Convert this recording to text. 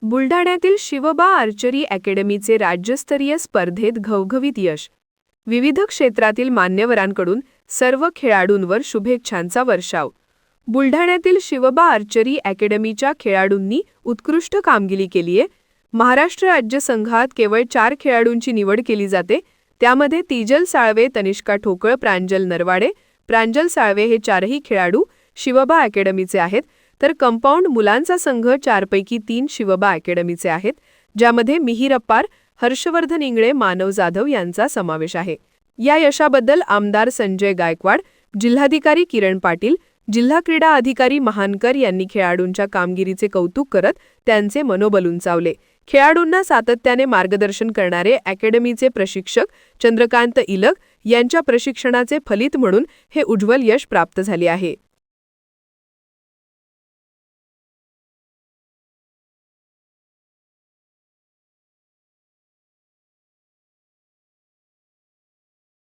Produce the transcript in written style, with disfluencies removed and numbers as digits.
बुलढाण्यातील Shivba archery अकॅडमीचे राज्यस्तरीय स्पर्धेत घवघवीत यश. विविध क्षेत्रातील मान्यवरांकडून सर्व खेळाडूंवर शुभेच्छांचा वर्षाव. बुलढाण्यातील शिवबा आर्चरी अकॅडमीच्या खेळाडूंनी उत्कृष्ट कामगिरी केलीये. महाराष्ट्र राज्य संघात केवळ 4 खेळाडूंची निवड केली जाते. त्यामध्ये तिजल साळवे, तनिष्का ठोकळ, प्रांजल नरवाडे, प्रांजल साळवे हे 4ही खेळाडू शिवबा अकॅडमीचे आहेत. तर कंपाऊंड मुलांचा संघ 4 पैकी 3 शिवबा अकॅडमीचे आहेत, ज्यामध्ये मिहीर अप्पार, हर्षवर्धन इंगळे, मानव जाधव यांचा समावेश आहे. या यशाबद्दल आमदार संजय गायकवाड, जिल्हाधिकारी किरण पाटील, जिल्हा क्रीडा अधिकारी महानकर यांनी खेळाडूंच्या कामगिरीचे कौतुक करत त्यांचे मनोबल उंचावले. खेळाडूंना सातत्याने मार्गदर्शन करणारे अकॅडमीचे प्रशिक्षक चंद्रकांत इलग यांच्या प्रशिक्षणाचे फलित म्हणून हे उज्ज्वल यश प्राप्त झाले आहे.